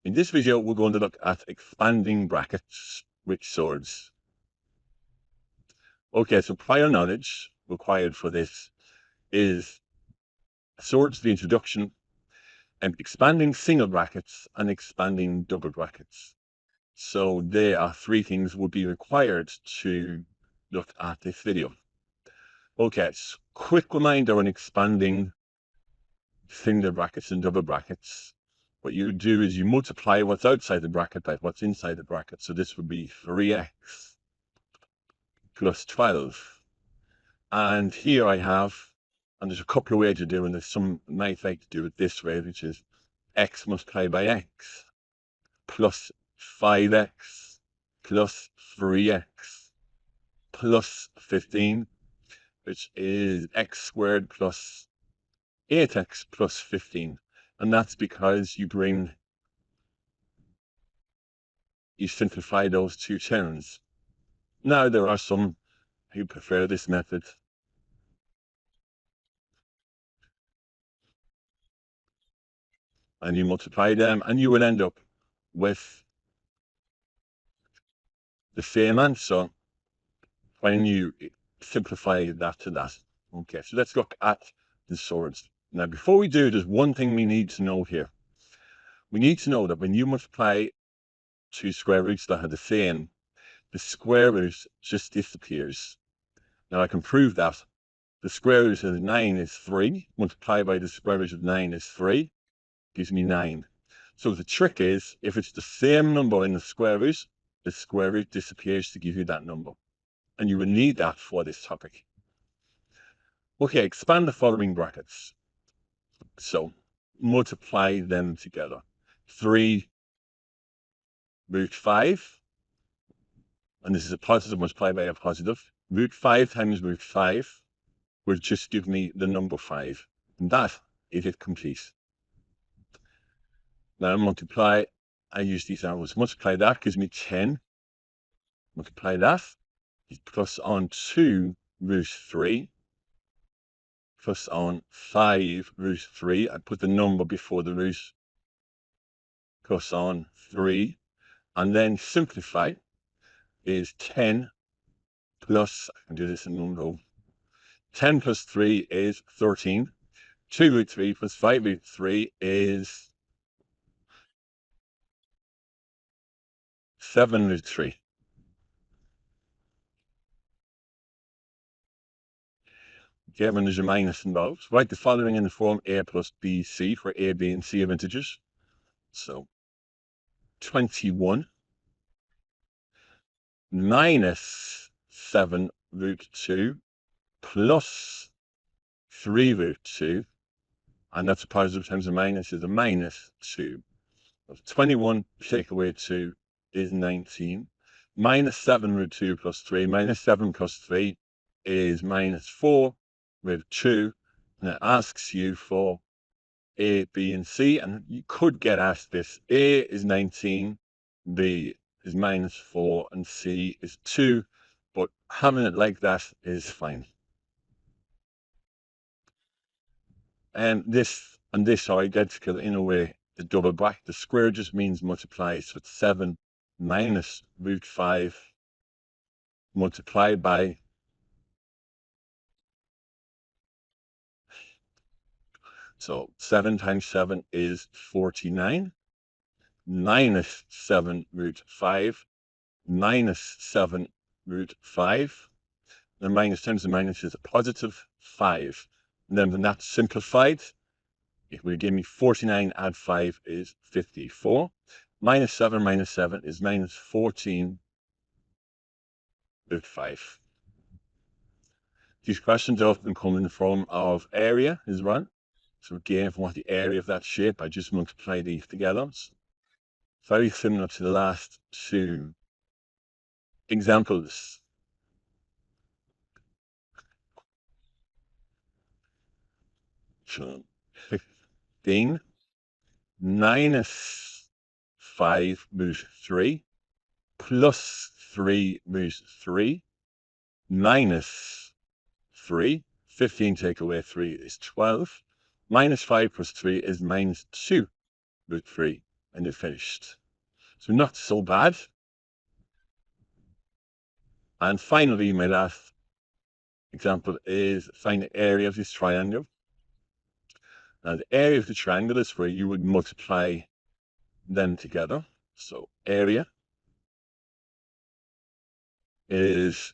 In this video, we're going to look at expanding brackets with surds. Okay, so prior knowledge required for this is surds, the introduction, and expanding single brackets and expanding double brackets. So there are three things would be required to look at this video. Okay, so quick reminder on expanding single brackets and double brackets. What you do is you multiply what's outside the bracket by what's inside the bracket. So this would be 3x plus 12. And here I have, and there's a couple of ways of doing this. Some might like to do it this way, which is x multiplied by x plus 5x plus 3x plus 15, which is x squared plus 8x plus 15. And that's because you simplify those two terms. Now, there are some who prefer this method. And you multiply them, and you will end up with the same answer when you simplify that to that. Okay, so let's look at the surds. Now, before we do, there's one thing we need to know here. We need to know that when you multiply two square roots that are the same, the square root just disappears. Now, I can prove that. The square root of 9 is 3. Multiplied by the square root of 9 is 3. Gives me 9. So the trick is, if it's the same number in the square root disappears to give you that number. And you will need that for this topic. Okay, expand the following brackets. So multiply them together. 3 root 5. And this is a positive multiplied by a positive. Root 5 times root 5 will just give me the number 5. And that is it complete. Now multiply, I use these arrows. Multiply that gives me 10. Multiply that, plus on 2 root 3, plus on 5 root 3. I put the number before the root, plus on 3, and then simplify is 10 plus, I can do this in one go. 10 plus 3 is 13. 2 root 3 plus 5 root 3 is 7 root 3. Okay, when there's a minus involved, write the following in the form a plus b, c, for a, b, and c of integers. So 21 minus 7 root 2 plus 3 root 2, and that's a positive times a minus is a minus 2. So 21 take away 2 is 19. Minus 7 root 2 plus 3, minus 7 plus 3 is minus 4 with 2, and it asks you for A, B, and C, and you could get asked this. A is 19, B is minus 4, and C is 2, but having it like that is fine. And this are identical in a way. The double bracket, the square just means multiply, so it's 7 minus root 5 multiplied by so 7 times 7 is 49 minus 7 root 5 minus 7 root 5. The minus times the minus is a positive 5. And then when that's simplified, it will give me 49 add 5 is 54. Minus 7 is minus 14 root 5. These questions often come in the form of area as well. So again, if I want the area of that shape, I just multiply these together. It's very similar to the last two examples. So 15 minus 5 root 3 plus 3 root 3 minus 3. 15 take away 3 is 12. Minus 5 plus 3 is minus 2 root 3. and it finished. So not so bad. And finally, my last example is find the area of this triangle. Now, the area of the triangle is where you would multiply them together. So area is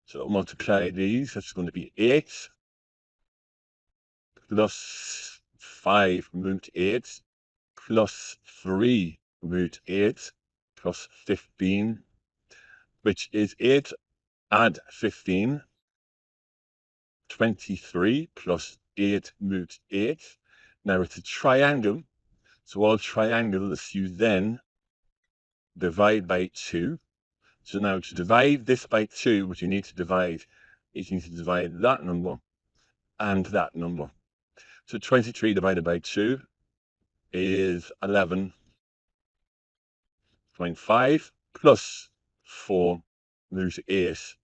so multiply these. That's going to be 8 plus 5 root 8 plus 3 root 8 plus 15, which is 8 add 15, 23 plus 8 root 8. Now it's a triangle, so all triangles you then divide by 2. So now to divide this by 2, what you need to divide is you need to divide that number and that number. So 23 divided by 2 is 11.5 plus 4 root 8.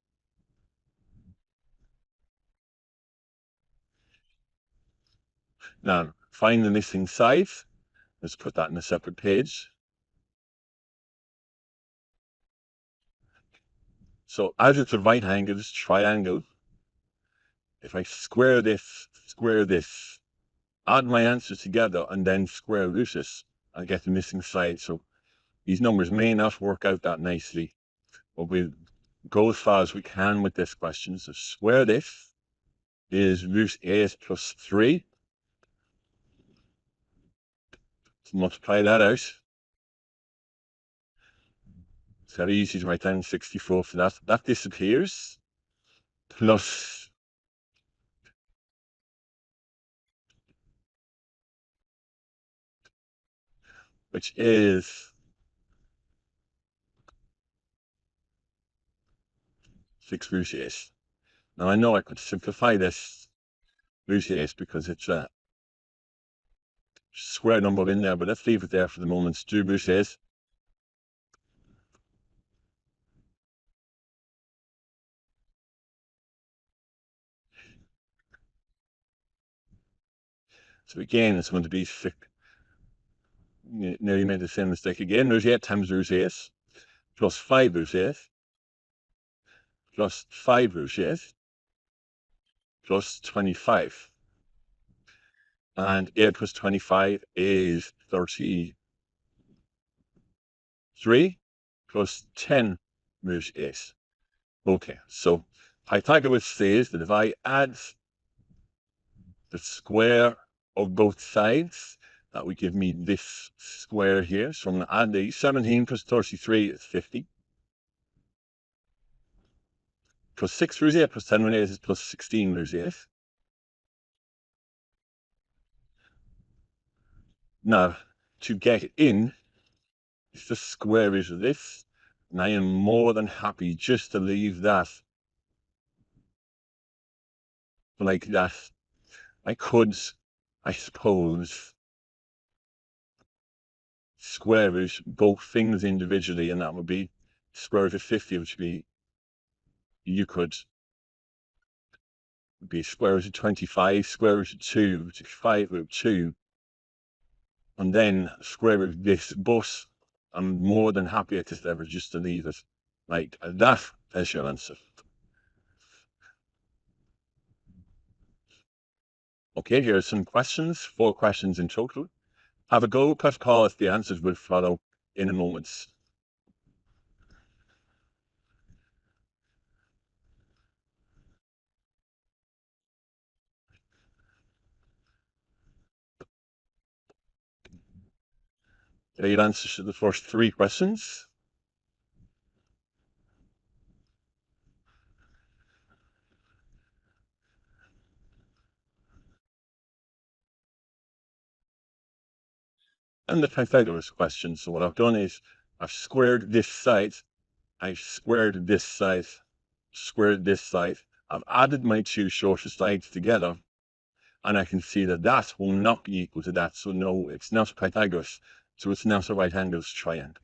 Now, find the missing side. Let's put that in a separate page. So as it's a right-angled triangle, if I square this, add my answers together, and then square root it, I get the missing side. So these numbers may not work out that nicely, but we'll go as far as we can with this question. So square this is root 8 plus 3. Let's multiply that out. It's very easy to write down 64 for that. That disappears. Plus which is 6 root 8. Now I know I could simplify this root 8 because it's a square number in there, but let's leave it there for the moment. 2 root 8. So again, it's going to be 6. Nearly made the same mistake again. Root 8 times root 8 plus 5 root 8 plus 5 root 8 plus 25. And 8 plus 25 is 33 plus 10 root 8. Okay, so Pythagoras says that if I add the square of both sides, that would give me this square here. So I'm going to add the 17 plus 33 is 50. Plus 6 root 8 plus 10 root 8 is plus 16 root 8. Now, to get in, it's the square root of this. And I am more than happy just to leave that like that. I could, I suppose, square root both things individually, and that would be square root of 50, which would be, you could be square root of 25, square root of 2, which is 5 root 2, and then square root of this, but I'm more than happy at this level just to leave it like that as your answer. Okay, here are some questions, 4 questions in total. Have a go, press pause, the answers will follow in a moment. There are your answers to the first 3 questions. And the Pythagoras question. So what I've done is I've squared this side, I've squared this side, squared this side. I've added my 2 shortest sides together, and I can see that that will not be equal to that. So no, it's not Pythagoras. So it's not a right-angled triangle.